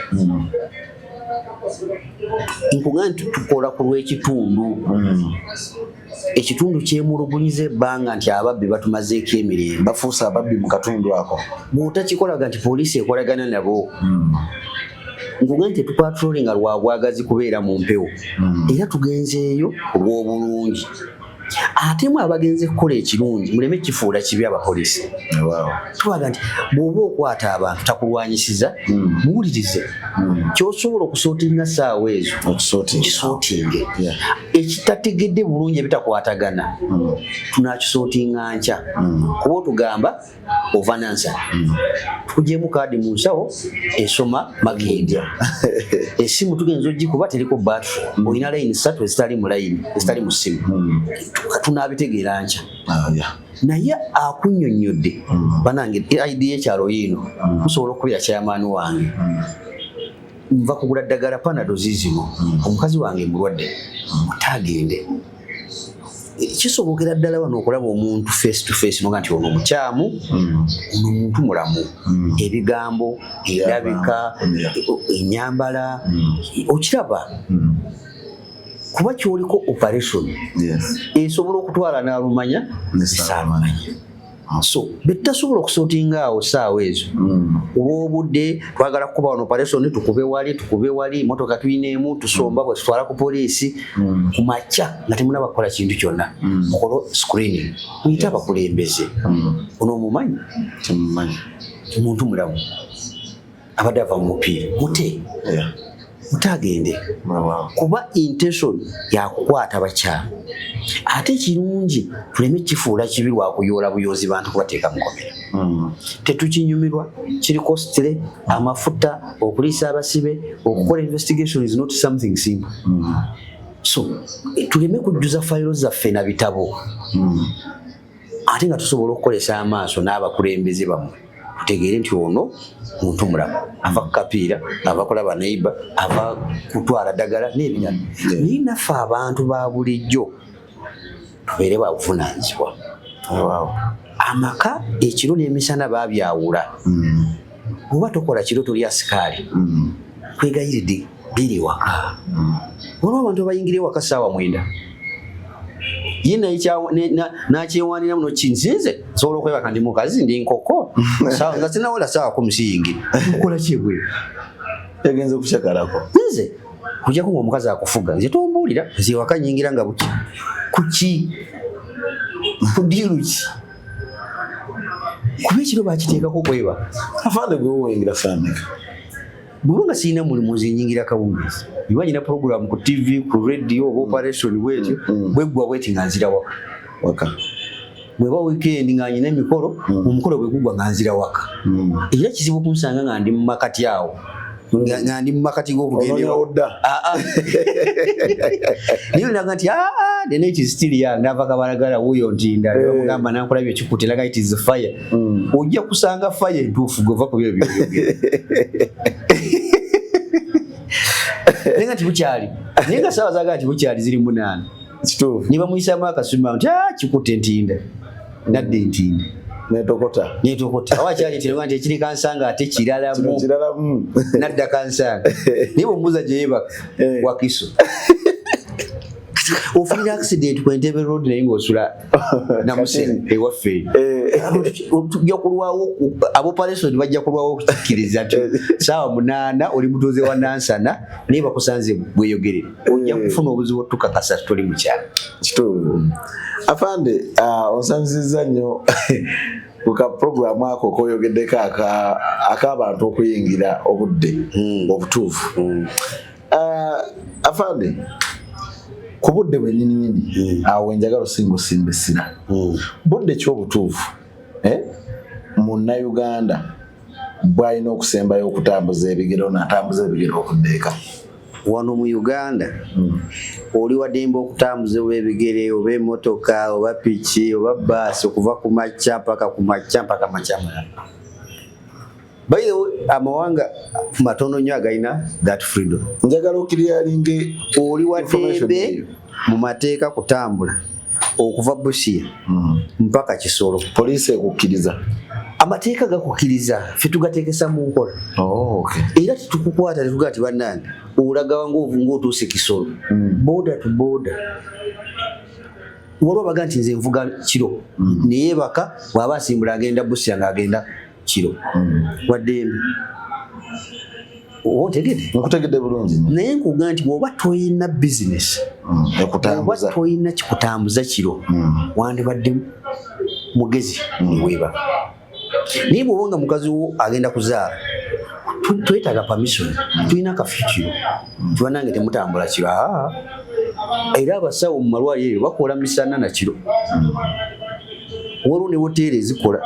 Nkuga nti tukola ku lw'ekitundu ekitundu kyemulugunyiza ebbanga nti ababbi batumazeeko emirembe bafuuse ababbi mu katundu ako bw'otakikolaga nti poliisi ekolagana nabo. Nkuga nti tupatrolinga lwa bwagazi kubeera mu mpewo era tugenzeeyo olw'obulungi ate mu abagenze kukola ekirungi muleme kifuula kibi abapoliisi. Tubaga nti bw'oba okwata abantu takulwanyisiza muwulirize kyosobola okusootinga ssaawa ezo kisootinge ekitategedde bulungi ebitakwatagana tunakisootinga nkya kuba otugamba ovanansa tukugyemu kaadi mu nsawo esoma magenda esimu tugenza ogikuba teriko battery olina layini 3 ezitali mu layini ezitali mu ssimu tunabitegeera nkya naye akunnyonnyodde banange ID y'ekyalo yiino musobola okubira kyamaani wange nva kugula ddagala panado zizino omukazi wange mulwadde mutagende kisobokera ddala wano okulaba omuntu face to face noga nti ono omukyamu ono omuntu mulamu ebigambo erabika enyambala okiraba kuba kyoliko operation esobola okutwala n'alumanya esaalumanya so betasobola okusootinga awo ssaawa ezo olw'obudde twagala kukuba wano operation tukube wali motoka tuyineemu tusomba bwe tutwala ku poliisi ku makya nga temunaba kukola kintu kyonna mukolo screening muyite abakulembeze ono omumanyi temumanyi omuntu mulamu abadde ava mu mupiira mutagende kuba intention yakukwata bakyala ate kirungi tuleme kifuula kibi lwakuyoola buyozi bantu kubateeka mukomera tetukinyumirwa kiri costly amafuta okuliisa abasibe okukola investigation is not something simple so tuleme kujjuza fayiro zaffe na bitabo ate nga tusobola okukolesa amaaso n'abakulembeze bamwe tutegeere nti ono muntu mulamu ava kukapiira ava kulaba neighbor ava kutwala ddagala n'ebirala naye naffe abantu ba bulijjo tubeere babuvunaanyizibwa amaka ekiro n'emisana babyawula oba tokola kiro toli asikaali kwegayiridde biri waka olwo abantu bayingire waka ssaawa 9 ye nakyewanira muno kinsinze nsobola okwebaka ndi mukazi ndi nkoko nga sinawola ssaawa 10 siyingire okola kyebwe yagenze kushakalako nze kujjako ng'omukazi akufuga nze tombuulira nze ewaka nyingira nga buki kuki kudiru ki kuba ekiro bakiteekako kweba afande gwe wengera fameka bwebanga sirina mulimu nze nyingira kawungeezi iba nyina program ku TV ku radio oba operation bwetyo bweggwa bweti nga nzira waka bweba weekend nga nyina emikolo omukolo bwegugwa nga nzira waka era kizibu kunsanga nga ndi mu makati awo nga ndi mu makati g'okugendera niyo naga nti the night is still young nava kabalagala wuyo ntinda bamugamba nankulabye ekikutte laga it is fire ojja kusanga fire entuufu gova ku byo byogera nenga tibukyali nenga sawa zaga tibukyali ziri 8 kituufu niba muyisamu akasuma nti kikutte ntinda nadde ntinda netokota awakyali tirenga nti ekiri kansanga ate kiralamu nadda kansanga niba omubuuza gye yebaka wakiso ofunira accident ku Entebbe road naye ng'osula namusene ewaffe tujja kulwawo aboperation bajja kulwawo okukkiriza nti ssaawa 8 oli mutuuze wa Nansana naye bakusanze bweyogerere ojja kufuna obuzibu tukakasa tuli mu kyalo kituufu afande osanzizza nnyo kuka programu ako koyogeddeko ak'abantu okuyingira obudde obutuufu afande ku budde bwennyininyini awo enjagala osinga osimba essira budde ky'obutuufu munnayuganda bw'alina okusembayo okutambuza ebigere n'atambuza ebigere okuddeeka wano mu Uganda oli wademba okutambuza oba ebigere oba emmotoka oba piki oba baasi okuva ku makya mpaka ku makya mpaka makya by the way amawanga matono nnyo agayina that freedom. Njagala okiryalinge oli wadde mu mateeka kutambula okuva Busia mpaka Kisoro. Poliisi ekukkiriza. Amateeka gakukkiriza ffe tugateekesa mu nkola. Era tetukukwata tetugaa ti bannange olaga wangu ng'otuuse Kisoro. Border to border. Waliwo baga nti nze nvuga kiro naye baka bw'aba asimbula agenda Busia ng'agenda kiro. Waddembe. Nkutegedde bulungi. Naye nkuga nti bw'oba toyina bizinesi ekutambuza, oba toyina kikutambuza kiro wandibadde mugezi niweeba. Naye bw'oba nga mukazi wo agenda kuzaala twetaaga permission, tulina akafi kiro tubanange temutambula kiro. Era abasawo mu malwaliro eyo bakola misana na kiro. Waliwo ne woteeri ezikola,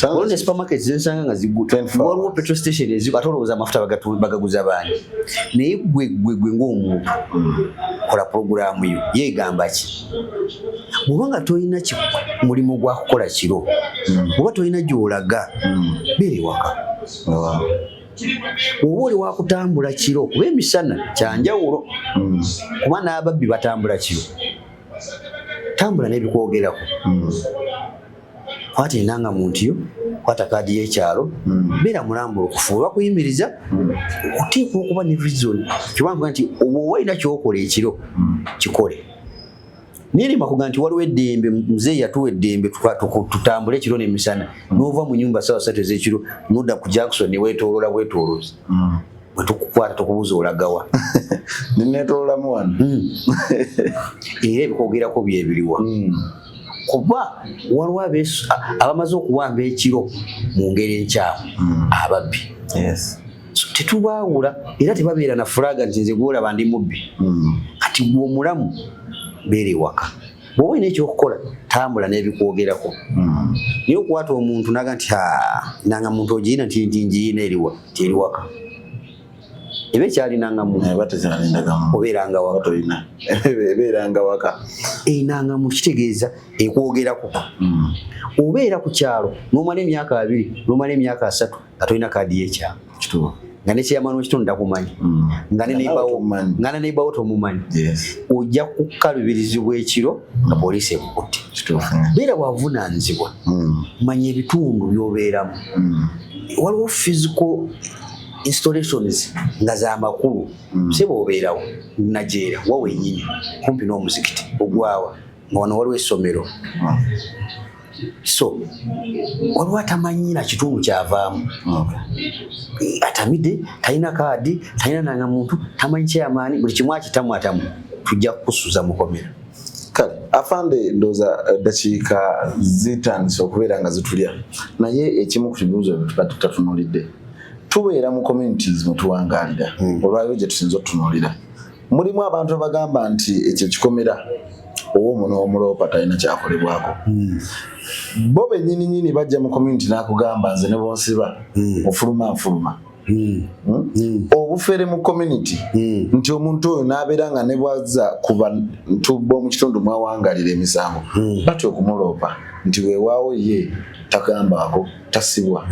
waliwo ne supermarket zensanga nga zigula, waliwo petrol station ezikola ate olowooza amafuta bagaguza baani. Naye gwe ng'omuntu kola puroguraamu yo yeegamba ki? Bw'oba nga tolina mulimu gwa kukola kiro, bw'oba tolina gy'olaga beera ewaka. Oba oli wakutambula kiro kuba emisana kyanjawulo kuba n'ababbi batambula kiro. Tambula n'ebikwogerako. Kwata enanga muntu yo, kwata kaadi y'ekyalo, beera mulambula okufuula kuyimiriza, oteekwa okuba ne reason. Kibanvuga nti oba olina ky'okola ekiro kikole. Nirima kuga nti waliwo eddembe, muzeeyi yatuwa eddembe tutambule ekiro n'emisana, n'ova mu nnyumba ssaawa 3 ez'ekiro n'odda ku Jackson ne weetooloola bwetooloozi. Bwe tukukwata tukubuuza olagawa. Neetooloolamu wano. Era ebikwogerako byebiriwa. Kuba waliwo abamaze okuwamba ekiro mu ngeri enkyamu ababbi. Tetubaawula era tebabeera na fulaga nti nze gwolaba ndi mubbi. Kati gwe omulamu beera ewaka. Bw'oba olina ekyokukola tambula n'ebikwogerako. Naye okwata omuntu naga nti nanga muntu ogiyina nti njiyina eriwa teri waka. Ebe kyalinanga muntu obeeranga waka. Ebeeranga waka. Einanga mu kitegeeza ekwogerako. Obeera ku kyalo n'omala emyaka 2 n'omala emyaka 3 nga tolina kaadi y'ekyalo. Nga ne kyeyamano kitundu takumanyi. Nga ne neighbor tomumanyi. Ojja kukalubirizibwa ekiro nga poliisi ekukutte. Beera bwavunaanyizibwa. Manya ebitundu by'obeeramu. Waliwo physical installations nga z'amakulu seba obeerawo najeera wa wennyini kumpi n'omuzikiti ogwawa nga wano waliwo essomero. So waliwo atamanyira kitundu kyavaamu. Atamidde talina kaadi talina nanga muntu tamanyi kyamaani buli kimu akitamu atamu tujja kukusuza mukomera. Kale afande ndooza dakiika zitandise okubeera nga zitulya naye ekimu ku kibuuzo tubadde tutatunuulidde. Tubeera mu communities mwe tuwangaalira olwaliro gye tusinza otutunuulira. Mulimu abantu abagamba nti ekyo kikomera oba omuntu omuloopa talina kyakolebwako. Bo bennyini bajja mu community n'akugamba nze ne bonsiba ofuluma. Obufere mu community nti omuntu oyo n'abeera nga ne bwazza kuba ntubba mu kitundu mwawangaalira emisango batya okumuloopa nti weewaawo ye tagambaako tasibwa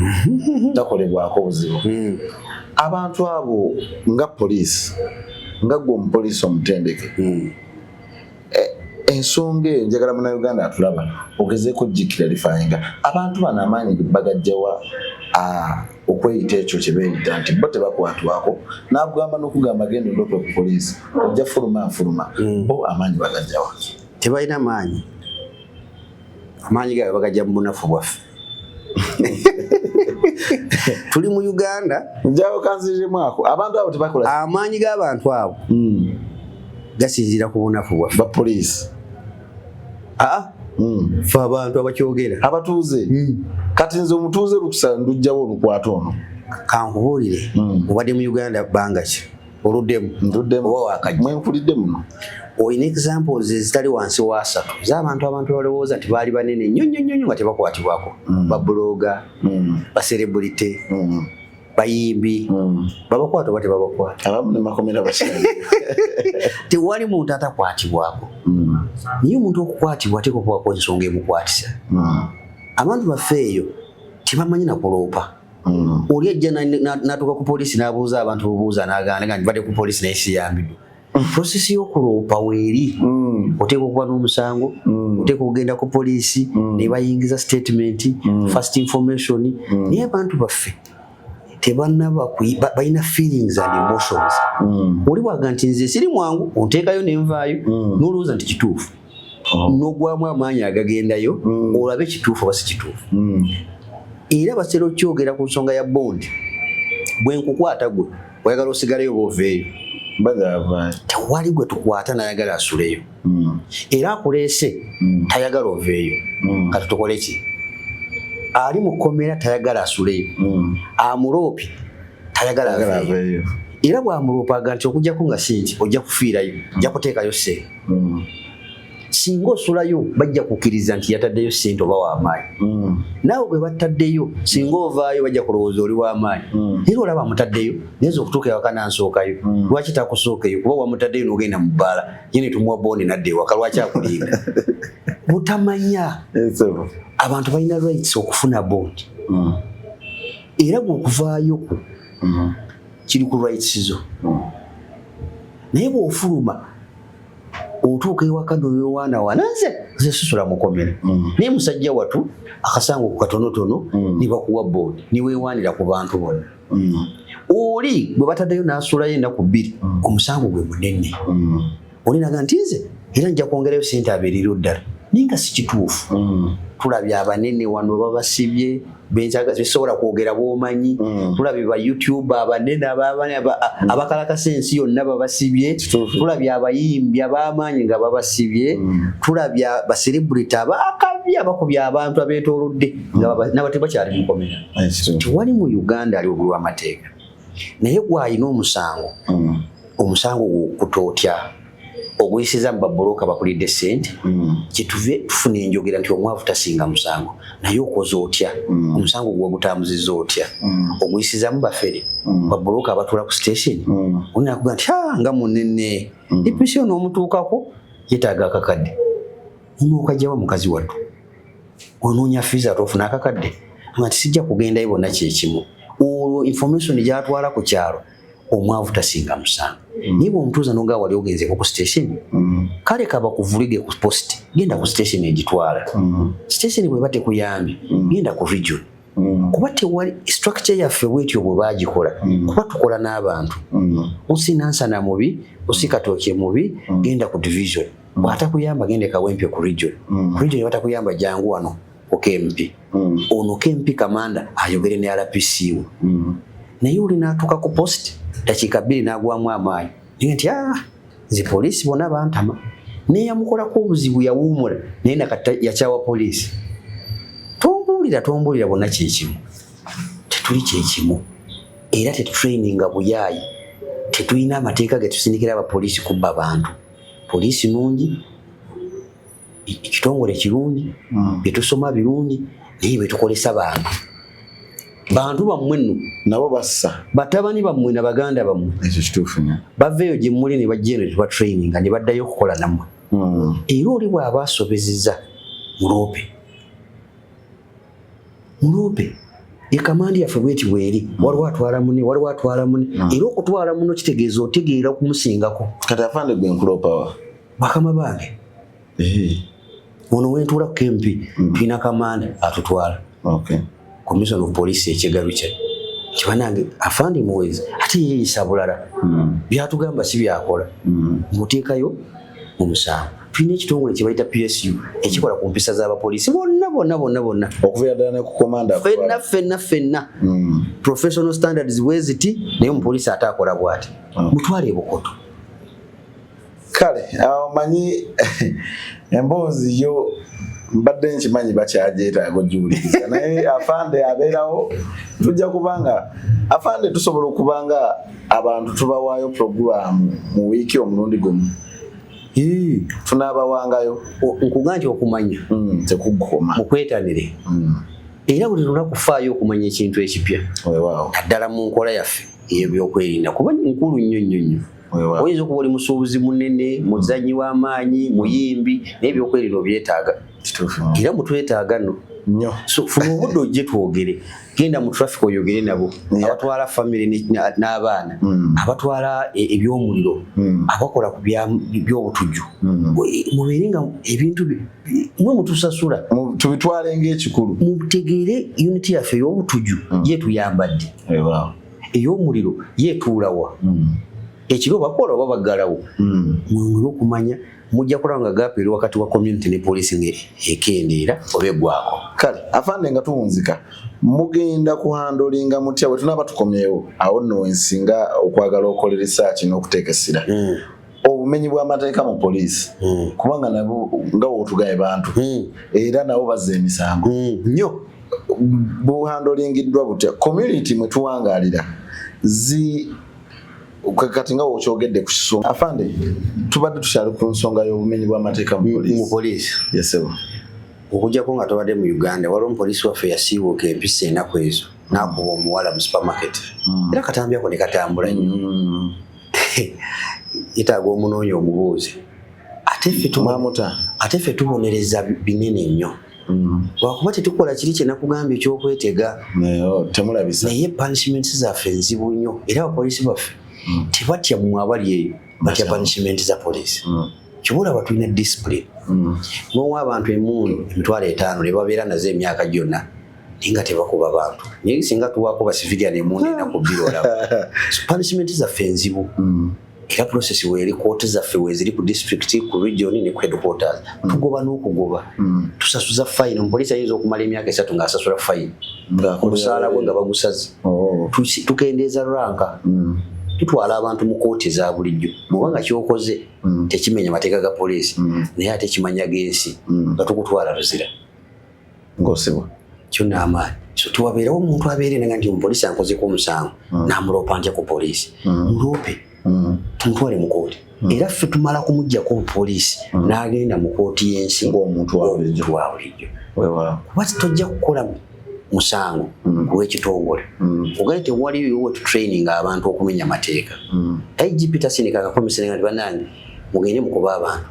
takolebwako buzibu. Abantu abo nga poliisi nga gwe omupoliisi omutendeke ensonga eyo njagala munnayuganda atulaba ogezeeko gikiralifayinga abantu bano amaanyi bagajjawa okweyita ekyo kye beeyita nti bo tebakwatwako n'akugamba n'okugamba genda ondope ku poliisi ojja fuluma bo amaanyi bagajjawa. Tebalina maanyi. Amaanyi gaabwe bagajja mu bunafu bwaffe. Tuli mu Uganda njawo kanziremwako abantu abo tebakola. Amaanyi g'abantu abo gasinziira ku bunafu bwaffe ba poliisi. Fe abantu abakyogera abatuuze. Kati nze omutuuze lukusa ndujjawo olukwata ono. Kankubuulire obadde mu Uganda bbanga ki oluddemu oba wakajja mwenkulidde muno. Olina examples ezitali wansi wa 3 z'abantu balowooza nti baali banene nnyo nga tebakwatibwako. Babuloga ba celebrity bayimbi babakwata oba tebabakwata. Abamu ne makomera bakyali. Tewali muntu atakwatibwako. Naye omuntu okukwatibwa ateekwa ensonga emukwatisa. Abantu baffe eyo tebamanyi na kuloopa. oli ajja n'atuuka ku poliisi n'abuuza abantu bubuuza n'agaana nga nvadde ku poliisi naye siyambiddwa. Prosesi y'okuloopa weeri oteeka okuba n'omusango, oteeka okugenda ku poliisi ne bayingiza statement, first information. Naye abantu baffe tebannaba balina feelings and emotions. Oli bwaga nti nze siri mwangu onteekayo n'envaayo n'olowooza nti kituufu. N'ogwamu amaanyi agagendayo olabe kituufu oba si kituufu. Era baseera okyogera ku nsonga ya bondi. Bwe nkukwata gwe oyagala osigaleyo booveeyo. Tewali gwe tukwata n'ayagala asuleyo. Era akuleese tayagala oveeyo. Kati tukole ki? Ali mu kkomera tayagala asuleyo. Amuloopi tayagala aveeyo. Era bw'amuloopaga nti okujjako nga sinti ojja kufiirayo, ojja kuteekayo ssente. Singa osulayo bajja kukkiriza nti yataddeyo ssente oba w'amaanyi. Naawe bwe battaddeyo singa ovaayo bajja kulowooza oli w'amaanyi. Naye olaba amutaddeyo nayinza okutuuka ewaka n'ansookayo. Lwaki takusookeyo? Kuba wamutaddeyo n'ogenda mu bbaala ye ne tumuwa bondi n'adda ewaka. Lwaki akulinda? Butamanya abantu balina rights okufuna bondi. Era bw'okuvaayo ku kiri ku rights zo. Naye bw'ofuluma otuuka ewaka n'oyowaanawaana nze susula mukomera. Naye musajja watu akasango ku katonotono ne bakuwa boodi ne weewaanira ku bantu bonna. Oli bwe bataddeyo n'asulayo ennaku 2 omusango gwe munene. Oli naga nti nze era nja kwongerayo ssente abeeriro ddala. Naye nga si kituufu. Tulabye abanene wano babasibye besobola kwogera bw'omanyi. Tulabye ba YouTube abanene abakalakasa ensi yonna babasibye. Tulabye abayimbi ab'amaanyi nga babasibye. Tulabye ba celebrity abakabi abakubye abantu abeetoolodde nga tebakyali mu nkomera. Tewali mu Uganda ali obulwa amateeka. Naye gw'alina omusango, omusango gw'okutootya oguyisiza mu babbulooka bakulidde ssente, kituve tufuna enjogera nti omwavu tasinga musango. Naye okoze otya? Omusango gwe gutambuzizza otya? Oguyisizamu bafere babbulooka abatuula ku station. Olina kuga nti nga munene dipisi ono omutuukako yeetaaga akakadde. Onookajjawa mukazi wattu onoonya fiiza toofuna akakadde nga tisijja kugendayo bonna kyekimu. Olwo information gy'atwala ku kyalo omwavu tasinga musango. Naye bw'omutuuza n'oga wali ogenzeeko ku station, kale kaba kuvulige ku post, genda ku station egitwala. Station bw'eba tekuyambye genda ku region. Kuba tewali structure yaffe bwetyo bwe baagikola. Kuba tukola n'abantu. Osinansana mubi, osikatooke mubi, genda ku division. Bw'atakuyamba genda Kawempe ku region. Ku region batakuyamba jangu wano ku KMP. Ono KMP kamanda ayogere ne RPC we. Naye oli n'atuuka ku post dakiika 2 n'agwamu amaanyi. Naye nti nze poliisi bonna bantama. Naye yamukolako obuzibu yawuumula naye nakati yakyawa poliisi. Tombuulira bonna kyekimu. Tetuli kyekimu. Era tetutraininga buyaayi. Tetulina amateeka ge tusindikira abapoliisi kubba abantu. Poliisi nungi, ekitongole kirungi, bye tusoma birungi, naye bye tukolesa bantu. Bantu bammwe nno nabo bassa. Batabani bammwe na baganda bammwe. Ekyo kituufu nnyo. Baveeyo gye muli ne bajja eno tuba training ne baddayo okukola nammwe. Era oli bw'aba asobezezza muloope. Ekamandi yaffe bweti bweri waliwo atwala mune era okutwala muno kitegeeza otegeera kumusingako. Kati afande gwe nkuloopawa bakama bange ono wentuula ku KMP tulina kamanda atutwala. Commissioner of Police ekigalu kye kibanange afande muwezi ate yeeyisa bulala byatugamba si byakola muteekayo mu musango. Tulina ekitongole kye bayita PSU ekikola ku mpisa z'abapoliisi bonna okuva ddala ne ku komanda ffenna professional standards weziti naye omupoliisi ate akola bw'ati. Mutwale ebukoto. Kale manyi emboozi yo mbadde nkimanyi bakyagyetaaga ogiwuliriza naye afande abeerawo tujja kubanga afande tusobola okubanga abantu tubawaayo programu mu wiiki omulundi gumu. Tunaabawangayo nkuga nti okumanya tekugoma mukwetanire. Era buli lunaku kufaayo okumanya ekintu ekipya naddala mu nkola yaffe ey'ebyokwerinda kuba nkulu nnyo. Oyinza okuba oli musuubuzi munene, muzannyi w'amaanyi, muyimbi, naye ebyokwerinda obyetaaga. era mutwetaaga no nnyo. So funa obudde ojje twogere, genda mu traffic oyogere nabo, abatwala family n'abaana, abatwala ebyomuliro, abakola ku by'obutujju, mubeere nga ebintu mwe mutusasula tubitwale ng'ekikulu, mutegeere unity yaffe ey'obutujju yeetuyambadde, ey'omuliro yeetuulawa, ekiro bakola oba baggalawo, mwongere okumanya mujja kulaba nga gaapu eri wakati wa community ne poliisi ng'ekendeera oba eggwako. Kale afande nga tuwunzika, mugenda kuhandolinga mutya bwe tunaaba tukomyewo awo nno wensinga okwagala okola research n'okuteeka essira obumenyi bw'amateeka mu poliisi, kubanga nabo nga wotugaye bantu era nabo bazza emisango nnyo, buhandolingiddwa butya community mwe tuwangaalira kati nga wokyogedde ku kisonga afande, tubadde tukyali ku nsonga y'obumenyi bw'amateeka mu poliisi. Yesebo okujjako nga tobadde mu Uganda, waliwo omupoliisi waffe yasiibuuka empisa ennaku ezo n'akuba omuwala mu supermarket, era katambi ako ne katambula nnyo. Yetaaga omunoonya omubuuze, ate ffe tubonereza binene nnyo, lwakuba tetukola kiri kye nakugambye ekyokwetega, temulabisa naye punishment zaffe nzibu nnyo, era abapoliisi baffe tebatya mu abali eyo, batya punishment za poliisi. Kibulaba tulina discipline. N'owa abantu emundu 5,000 ne babeera nazo emyaka gyonna naye nga tebakuba bantu, naye singa tuwakuba civilian emundu ennaku bbiri olaba. Punishment zaffe nzibu, era process weeri kooti zaffe weeziri ku district, ku region ne ku headquarters, tugoba n'okugoba, tusasuza fine. Omupoliisi ayinza okumala emyaka 3 ng'asasula fine, omusaala gwe nga bagusaze. Tukendeeza ranka, tutwala abantu mu kooti za bulijjo, bw'obanga kyokoze tekimenya amateeka ga poliisi naye ate kimanya gensi nga tukutwala ruzira ng'osibwa kyonna amaanyi. So tuwabeerawo omuntu abeere nga nti omupoliisi ankozeko omusango n'amuloopa ntya ku poliisi, muloope tumutwale mu kooti, era ffe tumala kumuggyako obupoliisi n'agenda mu kooti y'ensi ng'omuntu wa bulijjo. Kuba tojja kukola musango w'ekitongole ogaye tewaliyo wetu training abantu okumenya amateeka. IGP tasindika akakomisere nga banange mugende mukuba abantu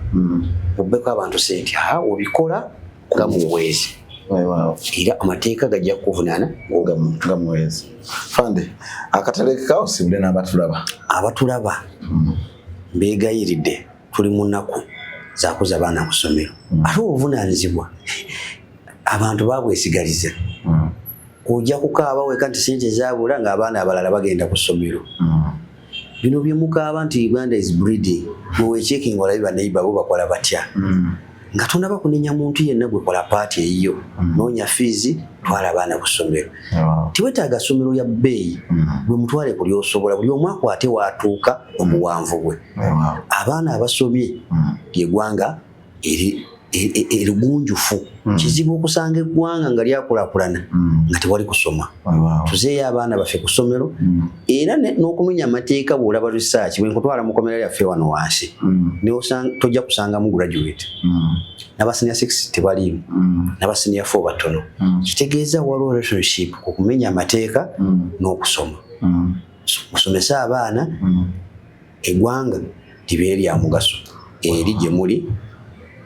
mubbeko abantu sente obikola nga muwezi, era amateeka gajja kuvunaana nga muwezi. Fande akatale kawo sibule abatulaba mbeegayiridde, tuli mu nnaku zakuza abaana ku ssomero, ate obuvunaanyizibwa abantu babwesigaliza. Ojja kukaaba weka nti sente zaabula ng'abaana abalala bagenda ku ssomero. Bino bye mukaaba nti Uganda is breeding, bweweekyeki ng'olabye baneiba bo bakola batya, nga tonaba kunenya muntu yenna gwe kola paati eyiyo, noonya fiizi, twala abaana ku ssomero. Tiwetaaga ssomero ya bbeeyi, bwe mutwale ku lyosobola, buli omu akwate waatuuka omuwanvu bwe. Abaana abasomye ly'eggwanga erigunjufu. Kizibu okusanga eggwanga nga lyakulaakulana nga tewali kusoma. Tuzeeyo abaana baffe ku ssomero, era n'okumenya amateeka bw'olaba research bwe nkutwala mu komera lyaffe wano wansi tojja kusangamu graduate, n'aba senior 6 tebaliimu, n'aba senior 4 batono. Kitegeeza waliwo relationship ku kumenya amateeka n'okusoma. Musomese abaana, eggwanga libeere lya mugaso eri gye muli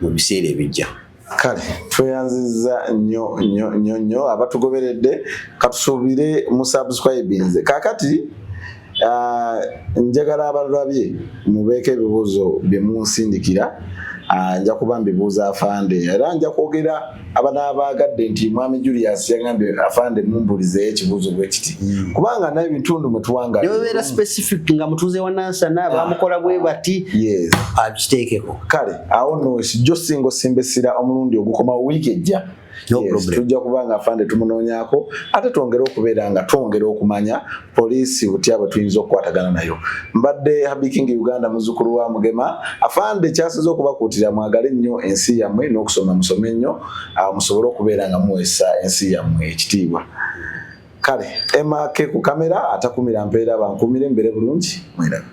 mu biseera ebijja. Kale tweyanziza nnyo abatugoberedde, katusuubire mu subscribinze. Kaakati njagala abalabye mubeeko ebibuuzo bye munsindikira, nja kuba mbibuuza afande, era nja kwogera abanaabagadde nti Mwami Julius yagambye afande mumbulizeeyo ekibuuzo bwe kiti, kubanga n'ebitundu mwe tuwangaalira nebeera specific nga mutuuze wanansana bamukola bwe bati akiteekeko. Kale awo nno kijjo singa osimbesira omulundi ogukoma wiiki ejja tujja kubanga afande tumunoonyaako, ate twongere okubeera nga twongera okumanya poliisi butya bwe tuyinza okukwatagana nayo. Mbadde Happy King Uganda muzzukulu wa Mugema. Afande kyasiza okubakuutira mwagale nnyo ensi yammwe n'okusoma musome nnyo, musobole okubeera nga muweesa ensi yammwe ekitiibwa. Kale Emma ke ku kamera atakumira mpeera bankumire mbere bulungi mwera.